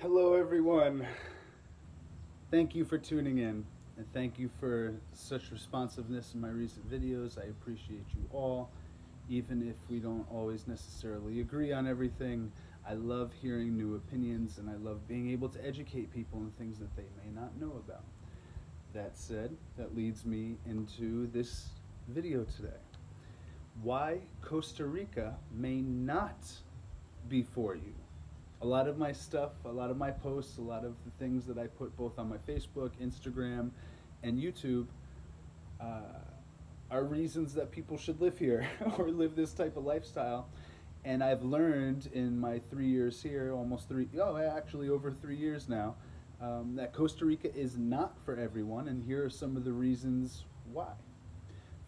Hello, everyone. Thank you for tuning in, and thank you for such responsiveness in my recent videos. I appreciate you all, even if we don't always necessarily agree on everything. I love hearing new opinions, and I love being able to educate people on things that they may not know about. That said, that leads me into this video today. Why Costa Rica may not be for you. A lot of my stuff, a lot of my posts, a lot of the things that I put both on my Facebook, Instagram, and YouTube uh, are reasons that people should live here or live this type of lifestyle. And I've learned in my 3 years here, actually over 3 years now, that Costa Rica is not for everyone, and here are some of the reasons why.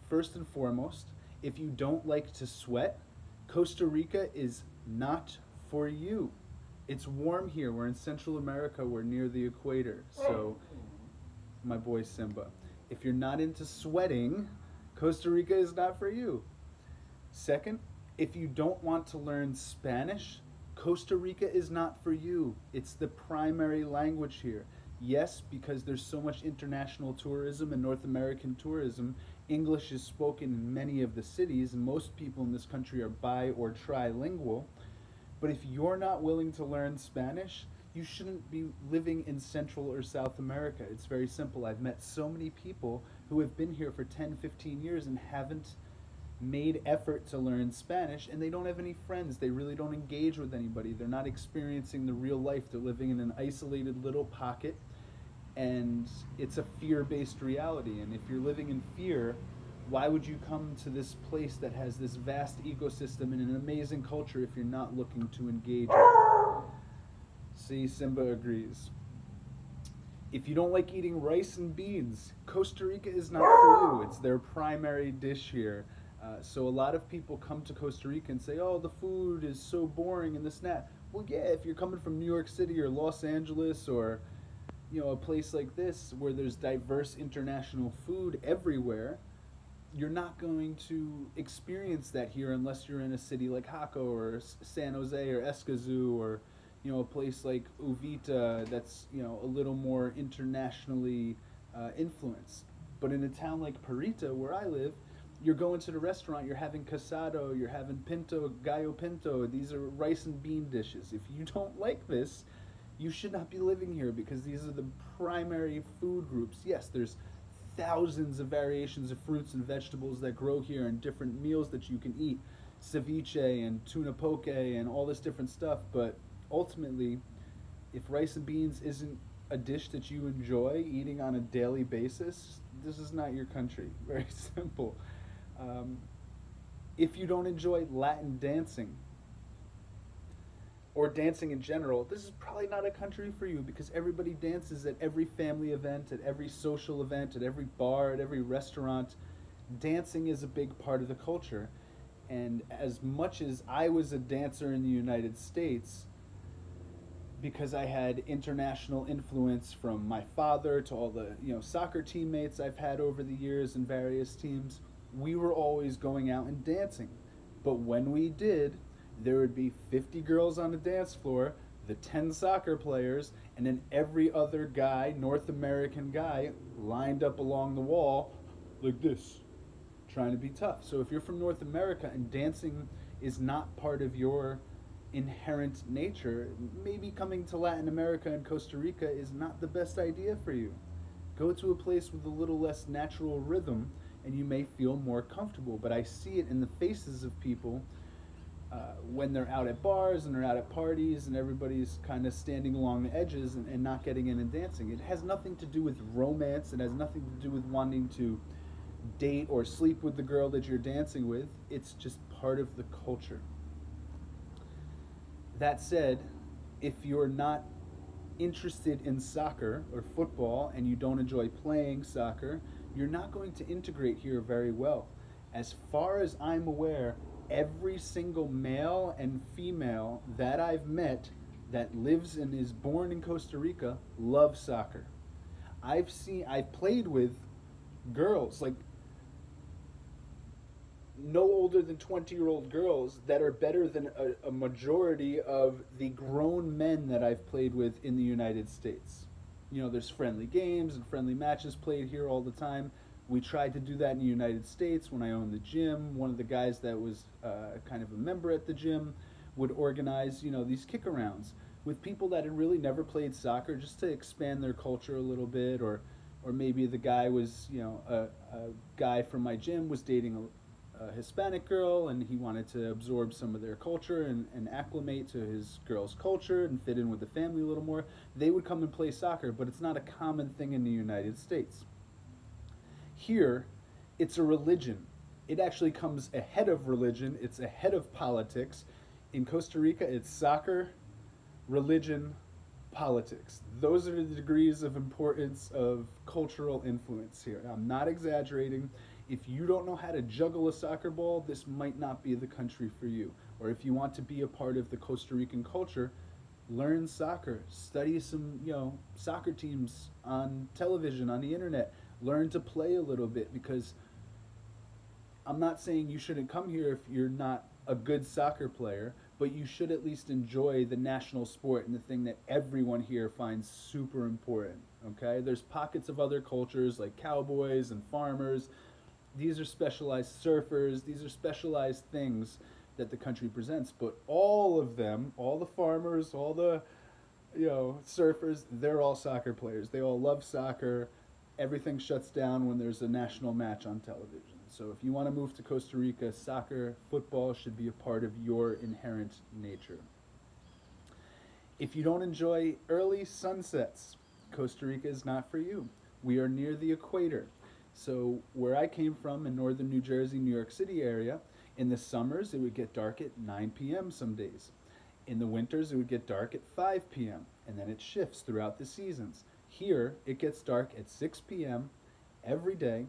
First and foremost, if you don't like to sweat, Costa Rica is not for you. It's warm here. We're in Central America. We're near the equator. So, my boy Simba, if you're not into sweating, Costa Rica is not for you. Second, if you don't want to learn Spanish, Costa Rica is not for you. It's the primary language here. Yes, because there's so much international tourism and North American tourism, English is spoken in many of the cities, and most people in this country are bi or trilingual. But if you're not willing to learn Spanish, you shouldn't be living in Central or South America. It's very simple. I've met so many people who have been here for 10, 15 years and haven't made effort to learn Spanish, and they don't have any friends. They really don't engage with anybody. They're not experiencing the real life. They're living in an isolated little pocket, and it's a fear-based reality. And if you're living in fear, why would you come to this place that has this vast ecosystem and an amazing culture if you're not looking to engage it? See, Simba agrees. If you don't like eating rice and beans, Costa Rica is not for you. It's their primary dish here. So a lot of people come to Costa Rica and say, oh, the food is so boring and this and that. Well, yeah, if you're coming from New York City or Los Angeles or a place like this where there's diverse international food everywhere, you're not going to experience that here unless you're in a city like Jaco or San Jose or Escazú or a place like Uvita that's a little more internationally influenced. But in a town like Parita, where I live, you're going to the restaurant, you're having casado, you're having pinto, gallo pinto. These are rice and bean dishes. If you don't like this, you should not be living here because these are the primary food groups. Yes, there's thousands of variations of fruits and vegetables that grow here and different meals that you can eat. Ceviche and tuna poke and all this different stuff. But ultimately, if rice and beans isn't a dish that you enjoy eating on a daily basis, this is not your country. Very simple. If you don't enjoy Latin dancing or dancing in general, this is probably not a country for you because everybody dances at every family event, at every social event, at every bar, at every restaurant. Dancing is a big part of the culture. And as much as I was a dancer in the United States, because I had international influence from my father to all the soccer teammates I've had over the years in various teams, we were always going out and dancing. But when we did, there would be 50 girls on the dance floor, the 10 soccer players, and then every other guy, North American guy, lined up along the wall like this, trying to be tough. So if you're from North America and dancing is not part of your inherent nature, maybe coming to Latin America and Costa Rica is not the best idea for you. Go to a place with a little less natural rhythm and you may feel more comfortable. But I see it in the faces of people when they're out at bars and they're out at parties and everybody's kind of standing along the edges and not getting in and dancing. It has nothing to do with romance. It has nothing to do with wanting to date or sleep with the girl that you're dancing with. It's just part of the culture. That said, if you're not interested in soccer or football and you don't enjoy playing soccer, you're not going to integrate here very well. As far as I'm aware, every single male and female that I've met that lives and is born in Costa Rica loves soccer. I've played with girls, like no older than 20-year-old girls that are better than a majority of the grown men that I've played with in the United States. You know, there's friendly games and friendly matches played here all the time. We tried to do that in the United States when I owned the gym. One of the guys that was kind of a member at the gym would organize, you know, these kick-arounds with people that had really never played soccer, just to expand their culture a little bit. Or maybe the guy was, you know, a guy from my gym was dating a Hispanic girl, and he wanted to absorb some of their culture and acclimate to his girl's culture and fit in with the family a little more. They would come and play soccer, but it's not a common thing in the United States. Here, it's a religion. It actually comes ahead of religion. It's ahead of politics. In Costa Rica, it's soccer, religion, politics. Those are the degrees of importance of cultural influence here. I'm not exaggerating. If you don't know how to juggle a soccer ball, this might not be the country for you. Or if you want to be a part of the Costa Rican culture, learn soccer. Study some, you know, soccer teams on television, on the internet. Learn to play a little bit, because I'm not saying you shouldn't come here if you're not a good soccer player, but you should at least enjoy the national sport and the thing that everyone here finds super important, okay? There's pockets of other cultures like cowboys and farmers. These are specialized surfers. These are specialized things that the country presents, but all of them, all the farmers, all the, you know, surfers, they're all soccer players. They all love soccer. Everything shuts down when there's a national match on television. So if you want to move to Costa Rica, soccer, football should be a part of your inherent nature. If you don't enjoy early sunsets, Costa Rica is not for you. We are near the equator. So where I came from in northern New Jersey, New York City area, in the summers it would get dark at 9 p.m. some days. In the winters it would get dark at 5 p.m. and then it shifts throughout the seasons. Here it gets dark at 6 p.m. every day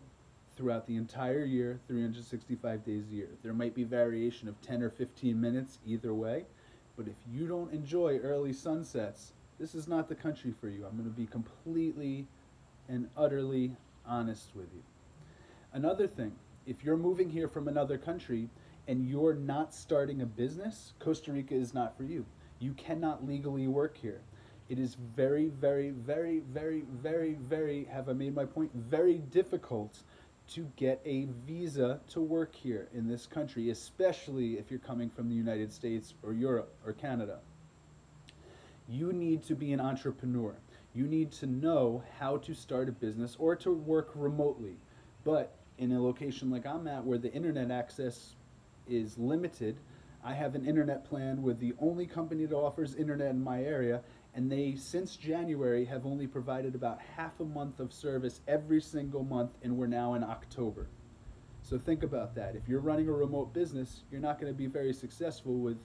throughout the entire year, 365 days a year. There might be variation of 10 or 15 minutes either way, but if you don't enjoy early sunsets, this is not the country for you. I'm going to be completely and utterly honest with you. Another thing, if you're moving here from another country and you're not starting a business, Costa Rica is not for you. You cannot legally work here. It is very, very, very, very, very, very, have I made my point? Very difficult to get a visa to work here in this country, especially if you're coming from the United States or Europe or Canada. You need to be an entrepreneur. You need to know how to start a business or to work remotely. But in a location like I'm at, where the internet access is limited, I have an internet plan with the only company that offers internet in my area, and they, since January, have only provided about half a month of service every single month, and we're now in October. So think about that. If you're running a remote business, you're not going to be very successful with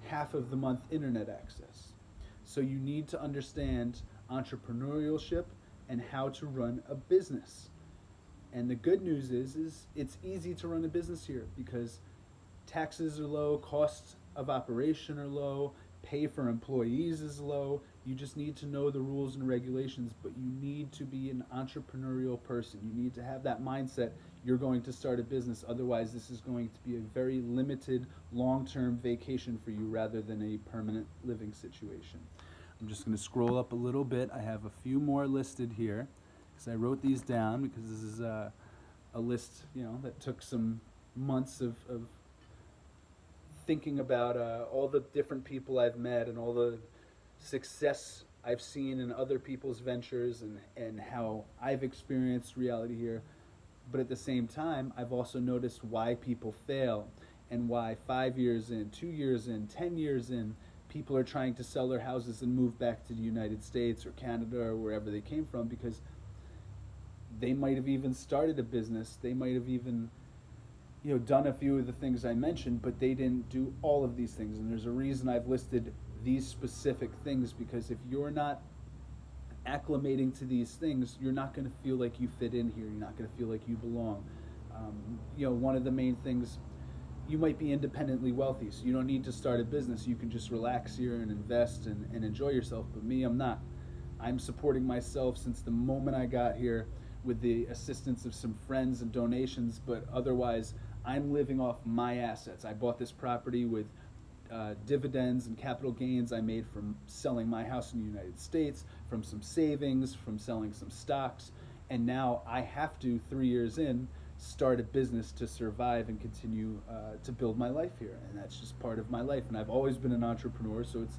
half of the month internet access. So you need to understand entrepreneurship and how to run a business. And the good news is it's easy to run a business here because taxes are low, costs of operation are low, pay for employees is low. You just need to know the rules and regulations, but you need to be an entrepreneurial person. You need to have that mindset you're going to start a business. Otherwise, this is going to be a very limited long-term vacation for you rather than a permanent living situation. I'm just going to scroll up a little bit. I have a few more listed here because I wrote these down because this is a list, you know, that took some months of thinking about all the different people I've met and all the success I've seen in other people's ventures and how I've experienced reality here. But at the same time, I've also noticed why people fail and why 5 years in, 2 years in, 10 years in, people are trying to sell their houses and move back to the United States or Canada or wherever they came from, because they might have even started a business. They might have even, you know, done a few of the things I mentioned, but they didn't do all of these things. And there's a reason I've listed these specific things, because if you're not acclimating to these things, you're not going to feel like you fit in here. You're not going to feel like you belong. You know, one of the main things, you might be independently wealthy, so you don't need to start a business. You can just relax here and invest and enjoy yourself. But me, I'm not. I'm supporting myself since the moment I got here with the assistance of some friends and donations, but otherwise I'm living off my assets. I bought this property with dividends and capital gains I made from selling my house in the United States, from some savings, from selling some stocks, and now I have to, 3 years in, start a business to survive and continue to build my life here. And that's just part of my life. And I've always been an entrepreneur, so it's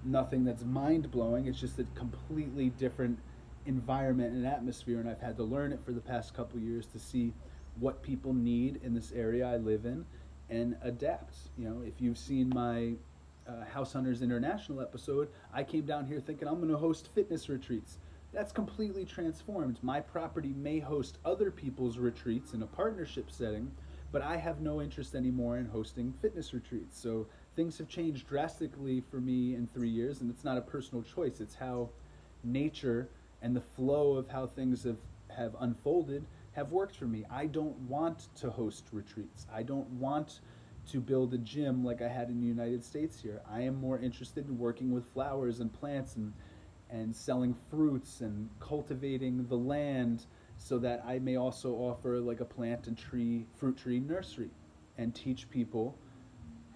nothing that's mind blowing. It's just a completely different environment and atmosphere, and I've had to learn it for the past couple years to see what people need in this area I live in and adapt. You know, if you've seen my House Hunters International episode, I came down here thinking I'm going to host fitness retreats. That's completely transformed. My property may host other people's retreats in a partnership setting, but I have no interest anymore in hosting fitness retreats. So things have changed drastically for me in 3 years, and it's not a personal choice. It's how nature and the flow of how things have unfolded have worked for me. I don't want to host retreats. I don't want to build a gym like I had in the United States here. I am more interested in working with flowers and plants and selling fruits and cultivating the land so that I may also offer like a plant and fruit tree nursery and teach people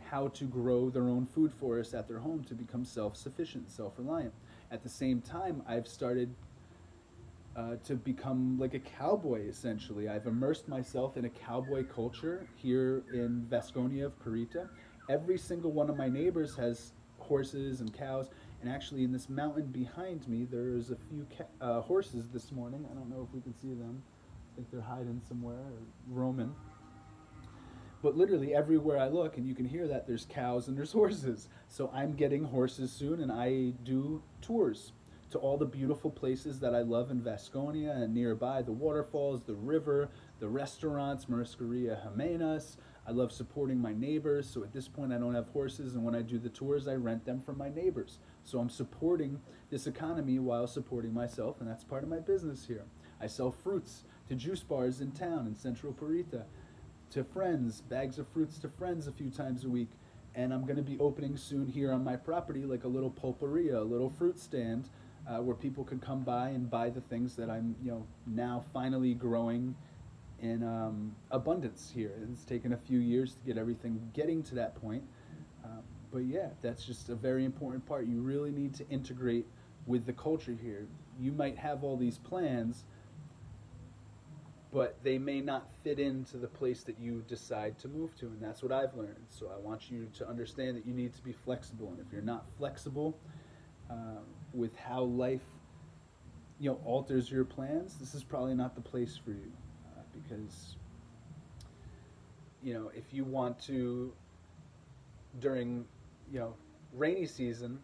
how to grow their own food forests at their home to become self-sufficient, self-reliant. At the same time, I've started to become like a cowboy, essentially. I've immersed myself in a cowboy culture here in Vasconia of Parita. Every single one of my neighbors has horses and cows, and actually in this mountain behind me there's a few horses this morning. I don't know if we can see them. I think they're hiding somewhere or roaming. But literally everywhere I look, and you can hear that, there's cows and there's horses. So I'm getting horses soon, and I do tours to all the beautiful places that I love in Vasconia and nearby, the waterfalls, the river, the restaurants, Marisqueria Jimenas. I love supporting my neighbors, so at this point I don't have horses, and when I do the tours, I rent them from my neighbors. So I'm supporting this economy while supporting myself, and that's part of my business here. I sell fruits to juice bars in town in Central Parita, to friends, bags of fruits to friends a few times a week, and I'm going to be opening soon here on my property like a little pulperia, a little fruit stand, where people can come by and buy the things that I'm, now finally growing in abundance here. It's taken a few years to get everything getting to that point, but yeah, that's just a very important part. You really need to integrate with the culture here. You might have all these plans, but they may not fit into the place that you decide to move to, and that's what I've learned. So I want you to understand that you need to be flexible, and if you're not flexible with how life alters your plans, this is probably not the place for you, because if you want to, during rainy season,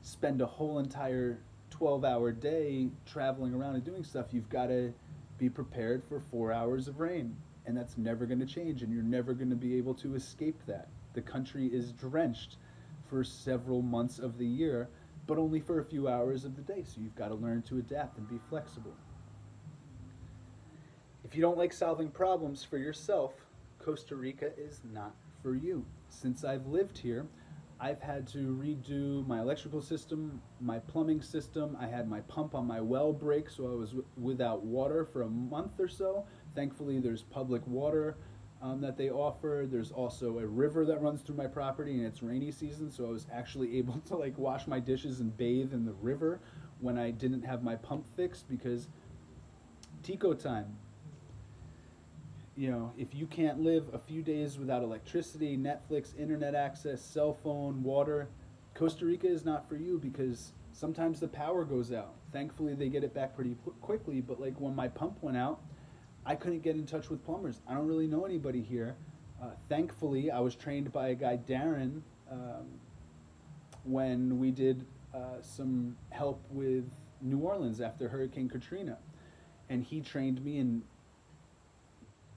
spend a whole entire 12-hour day traveling around and doing stuff, you've got to be prepared for 4 hours of rain, and that's never going to change, and you're never going to be able to escape that. The country is drenched for several months of the year, but only for a few hours of the day, so you've got to learn to adapt and be flexible. If you don't like solving problems for yourself, Costa Rica is not for you. Since I've lived here, I've had to redo my electrical system, my plumbing system. I had my pump on my well break, so I was without water for a month or so. Thankfully, there's public water that they offer. There's also a river that runs through my property, and it's rainy season, so I was actually able to wash my dishes and bathe in the river when I didn't have my pump fixed, because Tico time. If you can't live a few days without electricity, Netflix, internet access, cell phone, water, Costa Rica is not for you, because sometimes the power goes out. Thankfully, they get it back pretty quickly, but when my pump went out, I couldn't get in touch with plumbers. I don't really know anybody here. Thankfully, I was trained by a guy, Darren, when we did some help with New Orleans after Hurricane Katrina. And he trained me in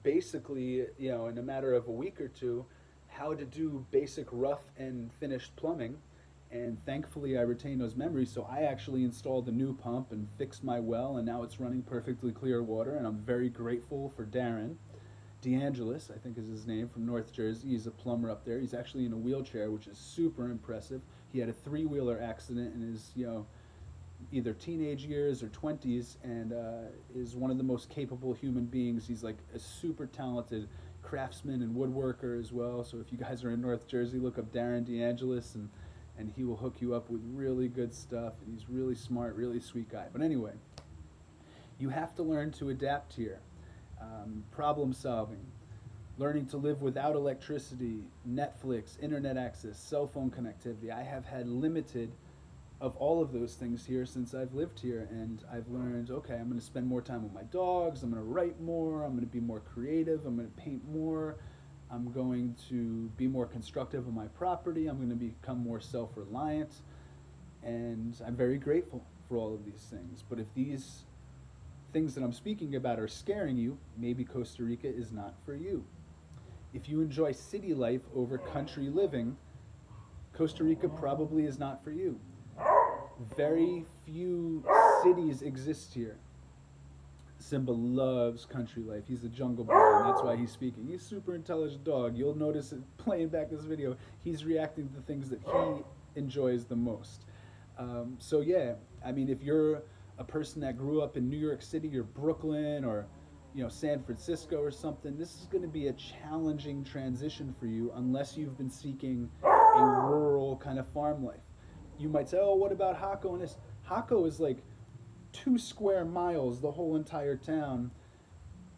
basically, in a matter of a week or two, how to do basic rough and finished plumbing. And thankfully I retained those memories, so I actually installed a new pump and fixed my well, and now it's running perfectly clear water, and I'm very grateful for Darren. DeAngelis, I think is his name, from North Jersey. He's a plumber up there. He's actually in a wheelchair, which is super impressive. He had a three-wheeler accident in his, either teenage years or 20s, and is one of the most capable human beings. He's like a super talented craftsman and woodworker as well. So if you guys are in North Jersey, look up Darren DeAngelis, and he will hook you up with really good stuff. And he's really smart, really sweet guy. But anyway, you have to learn to adapt here. Problem solving, learning to live without electricity, Netflix, internet access, cell phone connectivity. I have had limited of all of those things here since I've lived here, and I've learned, okay, I'm going to spend more time with my dogs, I'm going to write more, I'm going to be more creative, I'm going to paint more, I'm going to be more constructive of my property, I'm going to become more self-reliant, and I'm very grateful for all of these things. But if these things that I'm speaking about are scaring you, maybe Costa Rica is not for you. If you enjoy city life over country living, Costa Rica probably is not for you. Very few cities exist here. Simba loves country life. He's a jungle boy, and that's why he's speaking. He's a super intelligent dog. You'll notice it playing back this video. He's reacting to the things that he enjoys the most. So yeah, I mean, if you're a person that grew up in New York City or Brooklyn or San Francisco or something, this is going to be a challenging transition for you unless you've been seeking a rural kind of farm life. You might say, oh, what about Jaco and this? Jaco is like 2 square miles, the whole entire town,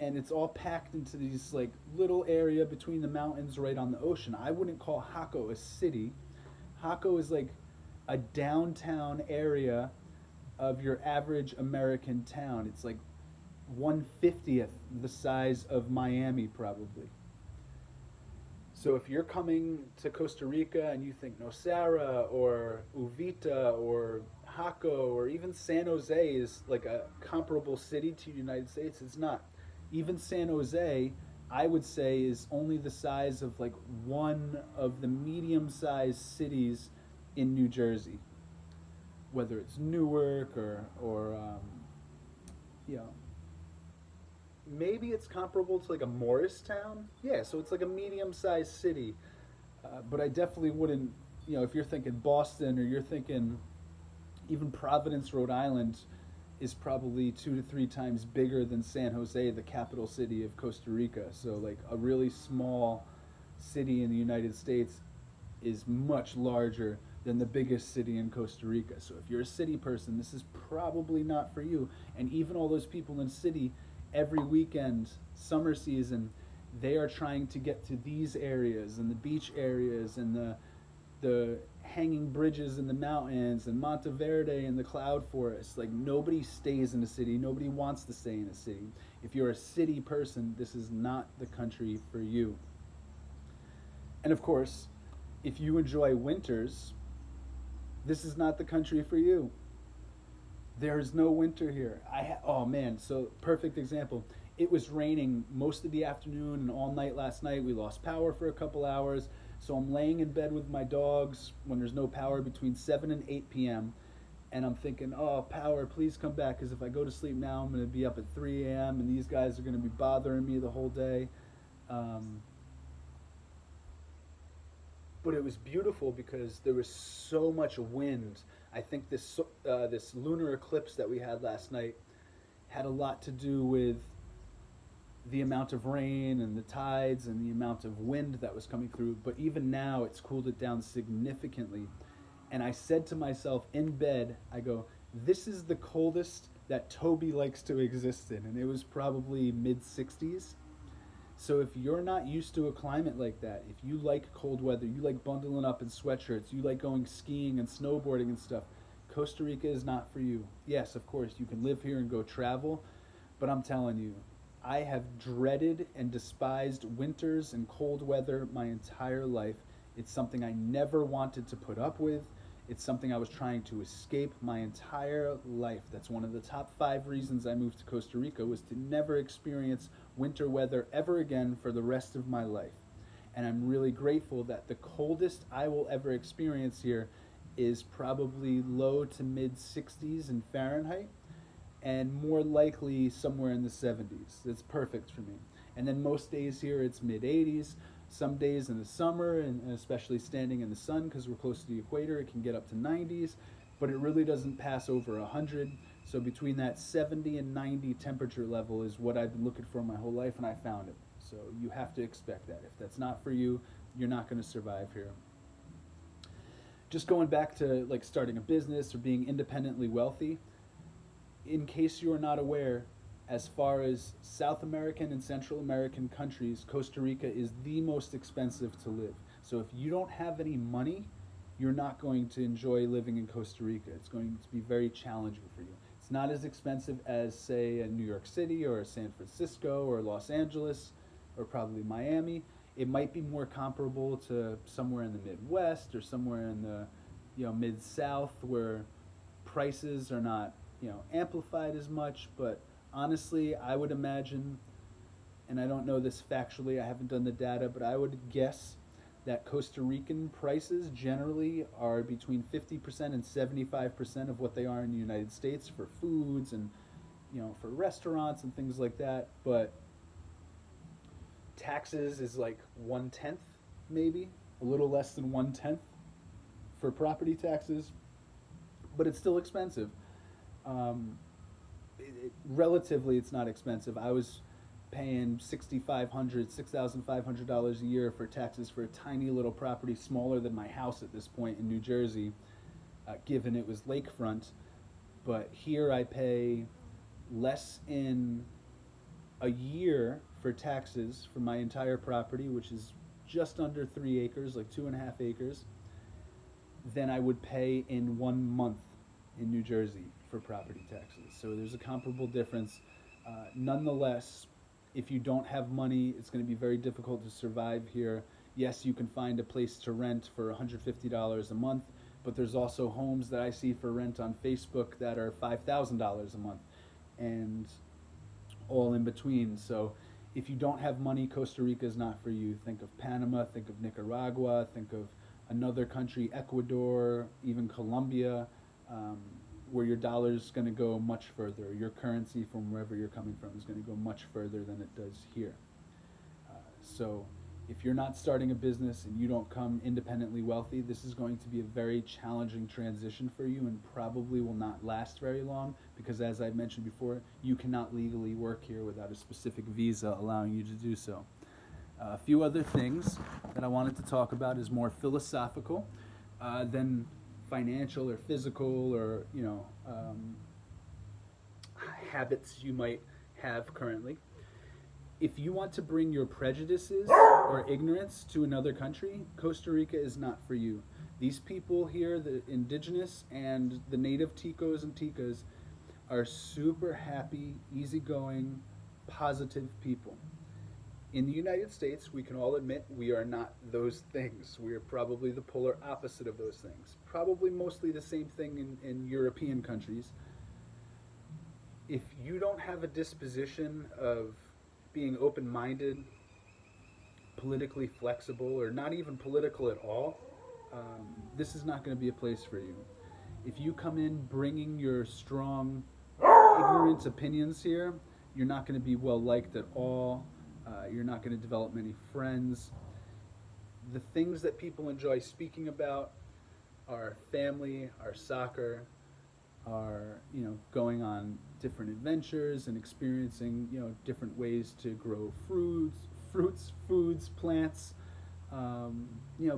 and it's all packed into these like little area between the mountains right on the ocean. I wouldn't call Jaco a city. Jaco is like a downtown area of your average American town. It's like 1/50th the size of Miami probably. So if you're coming to Costa Rica and you think Nosara or Uvita or Jaco or even San Jose is like a comparable city to the United States, it's not. Even San Jose, I would say, is only the size of like one of the medium-sized cities in New Jersey. Whether it's Newark or maybe it's comparable to like a Morristown. Yeah, so it's like a medium-sized city. But I definitely wouldn't, if you're thinking Boston or you're thinking even Providence, Rhode Island is probably 2 to 3 times bigger than San Jose, the capital city of Costa Rica. So like a really small city in the United States is much larger than the biggest city in Costa Rica. So if you're a city person, this is probably not for you. And even all those people in city, every weekend, summer season, they are trying to get to these areas and the beach areas and the hanging bridges in the mountains and Monteverde and the cloud forest. Like, nobody stays in the city. Nobody wants to stay in the city. If you're a city person, this is not the country for you. And of course, if you enjoy winters, this is not the country for you. There's no winter here. Oh man, so perfect example. It was raining most of the afternoon and all night last night. We lost power for a couple hours. So I'm laying in bed with my dogs when there's no power between 7 and 8 p.m. And I'm thinking, oh, power, please come back, because if I go to sleep now, I'm going to be up at 3 a.m. and these guys are going to be bothering me the whole day. But it was beautiful because there was so much wind. I think this lunar eclipse that we had last night had a lot to do with the amount of rain and the tides and the amount of wind that was coming through. But even now, it's cooled it down significantly. And I said to myself in bed, I go, this is the coldest that Toby likes to exist in. And it was probably mid-60s. So if you're not used to a climate like that, if you like cold weather, you like bundling up in sweatshirts, you like going skiing and snowboarding and stuff, Costa Rica is not for you. Yes, of course, you can live here and go travel, but I'm telling you, I have dreaded and despised winters and cold weather my entire life. It's something I never wanted to put up with. It's something I was trying to escape my entire life. That's one of the top 5 reasons I moved to Costa Rica, was to never experience winter weather ever again for the rest of my life. And I'm really grateful that the coldest I will ever experience here is probably low to mid 60s in Fahrenheit, and more likely somewhere in the 70s. It's perfect for me. And then most days here it's mid 80s. Some days in the summer, and especially standing in the sun because we're close to the equator, it can get up to 90s, but it really doesn't pass over 100. So between that 70 and 90 temperature level is what I've been looking for my whole life, and I found it. So you have to expect that. If that's not for you, you're not going to survive here. Just going back to like starting a business or being independently wealthy, in case you are not aware, as far as South American and Central American countries, Costa Rica is the most expensive to live. So if you don't have any money, you're not going to enjoy living in Costa Rica. It's going to be very challenging for you. It's not as expensive as, say, a New York City or a San Francisco or Los Angeles or probably Miami. It might be more comparable to somewhere in the Midwest or somewhere in the Mid-South, where prices are not amplified as much. But honestly, I would imagine, and I don't know this factually, I haven't done the data, but I would guess that Costa Rican prices generally are between 50% and 75% of what they are in the United States for foods and for restaurants and things like that. But taxes is like 1/10, maybe a little less than 1/10 for property taxes, but it's still expensive. Relatively, it's not expensive. I was paying $6,500 a year for taxes for a tiny little property smaller than my house at this point in New Jersey, given it was lakefront. But here I pay less in a year for taxes for my entire property, which is just under 3 acres, like 2.5 acres, than I would pay in 1 month in New Jersey for property taxes. So there's a comparable difference. Nonetheless, if you don't have money, it's going to be very difficult to survive here. Yes, you can find a place to rent for $150 a month, but there's also homes that I see for rent on Facebook that are $5,000 a month, and all in between. So if you don't have money, Costa Rica is not for you. Think of Panama, think of Nicaragua, think of another country, Ecuador, even Colombia, where your dollar is going to go much further. Your currency from wherever you're coming from is going to go much further than it does here. So if you're not starting a business and you don't come independently wealthy, this is going to be a very challenging transition for you and probably will not last very long, because as I mentioned before, you cannot legally work here without a specific visa allowing you to do so. A few other things that I wanted to talk about is more philosophical than financial or physical or habits you might have currently. If you want to bring your prejudices or ignorance to another country, Costa Rica is not for you. These people here, the indigenous and the native Ticos and Ticas, are super happy, easygoing, positive people. In the United States, we can all admit we are not those things. We are probably the polar opposite of those things. Probably mostly the same thing in European countries. If you don't have a disposition of being open-minded, politically flexible, or not even political at all, this is not going to be a place for you. If you come in bringing your strong, ignorant opinions here, you're not going to be well liked at all. You're not going to develop many friends. The things that people enjoy speaking about are family, are soccer, are going on different adventures and experiencing different ways to grow fruits, foods, plants,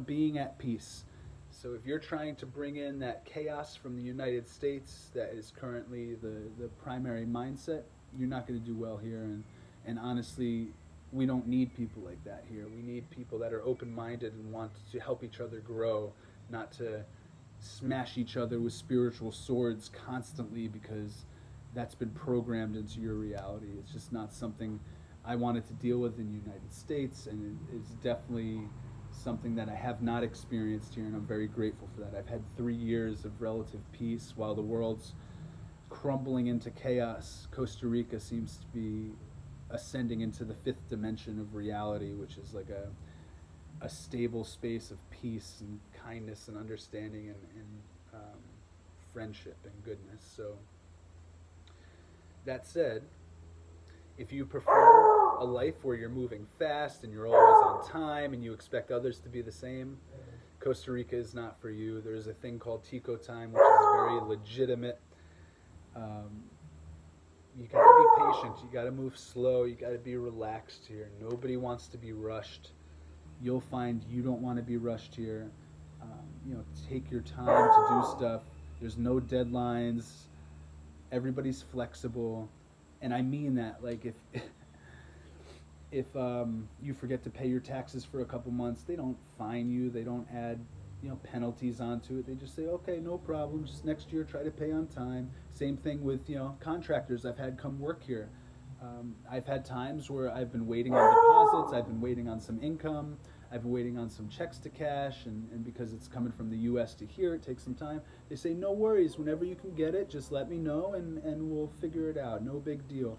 being at peace. So if you're trying to bring in that chaos from the United States that is currently the primary mindset, you're not going to do well here. And honestly, we don't need people like that here. We need people that are open-minded and want to help each other grow, not to smash each other with spiritual swords constantly, because that's been programmed into your reality. It's just not something I wanted to deal with in the United States, and it's definitely something that I have not experienced here, and I'm very grateful for that. I've had 3 years of relative peace while the world's crumbling into chaos. Costa Rica seems to be ascending into the 5th dimension of reality, which is like a stable space of peace and kindness and understanding and friendship and goodness. So that said, if you prefer a life where you're moving fast and you're always on time and you expect others to be the same, Costa Rica is not for you. There's a thing called Tico time, which is very legitimate. you got to be patient. You got to move slow. You got to be relaxed here. Nobody wants to be rushed. You'll find you don't want to be rushed here. Take your time to do stuff. There's no deadlines. Everybody's flexible, and I mean that. Like if you forget to pay your taxes for a couple months, they don't fine you. They don't add penalties onto it. They just say, okay, no problem. Just next year, try to pay on time. Same thing with contractors I've had come work here. I've had times where I've been waiting on deposits. I've been waiting on some income. I've been waiting on some checks to cash, and because it's coming from the U.S. to here, it takes some time. They say, no worries. Whenever you can get it, just let me know, and we'll figure it out. No big deal.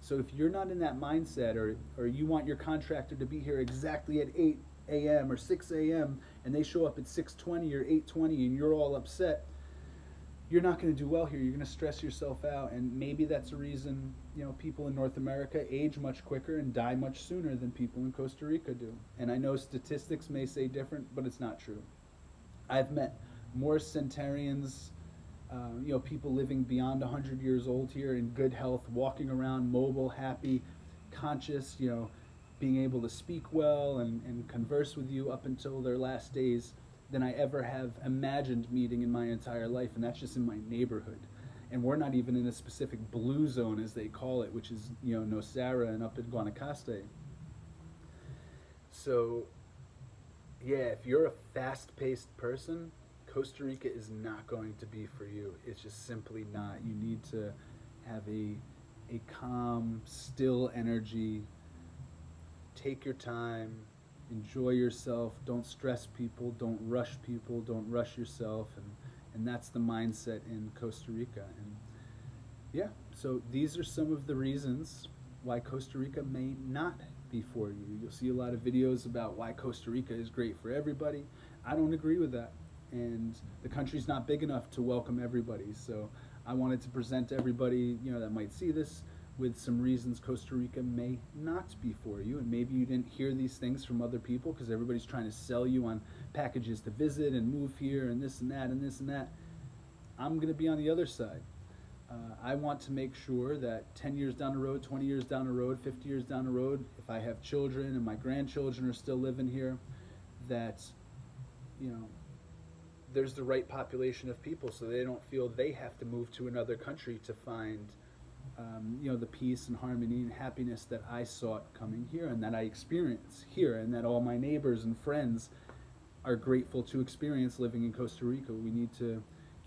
So if you're not in that mindset, or you want your contractor to be here exactly at 8 a.m. or 6 a.m. and they show up at 6:20 or 8:20 and you're all upset, you're not going to do well here. You're going to stress yourself out, and maybe that's a reason people in North America age much quicker and die much sooner than people in Costa Rica do. And I know statistics may say different, but it's not true. I've met more centenarians, people living beyond 100 years old here in good health, walking around mobile, happy, conscious, being able to speak well and converse with you up until their last days than I ever have imagined meeting in my entire life, and that's just in my neighborhood. And we're not even in a specific blue zone, as they call it, which is Nosara and up in Guanacaste. So yeah, if you're a fast-paced person, Costa Rica is not going to be for you. It's just simply not. You need to have a calm, still energy. Take your time, enjoy yourself, don't stress people, don't rush people, don't rush yourself, and that's the mindset in Costa Rica. And yeah, so these are some of the reasons why Costa Rica may not be for you. You'll see a lot of videos about why Costa Rica is great for everybody. I don't agree with that, and the country's not big enough to welcome everybody, so I wanted to present to everybody that might see this with some reasons Costa Rica may not be for you. And maybe you didn't hear these things from other people because everybody's trying to sell you on packages to visit and move here and this and that and this and that. I'm going to be on the other side. I want to make sure that 10 years down the road, 20 years down the road, 50 years down the road, if I have children and my grandchildren are still living here, that there's the right population of people so they don't feel they have to move to another country to find the peace and harmony and happiness that I sought coming here and that I experience here, and that all my neighbors and friends are grateful to experience living in Costa Rica. We need to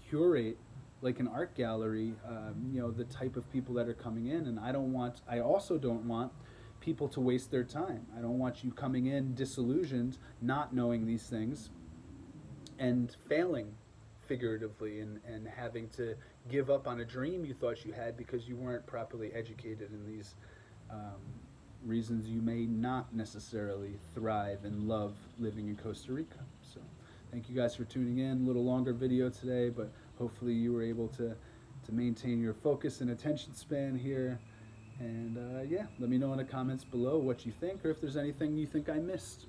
curate, like an art gallery, the type of people that are coming in. And I also don't want people to waste their time. I don't want you coming in disillusioned, not knowing these things, and failing figuratively, and having to give up on a dream you thought you had because you weren't properly educated in these reasons you may not necessarily thrive and love living in Costa Rica. So thank you guys for tuning in. A little longer video today, but hopefully you were able to maintain your focus and attention span here. And yeah, let me know in the comments below what you think, or if there's anything you think I missed.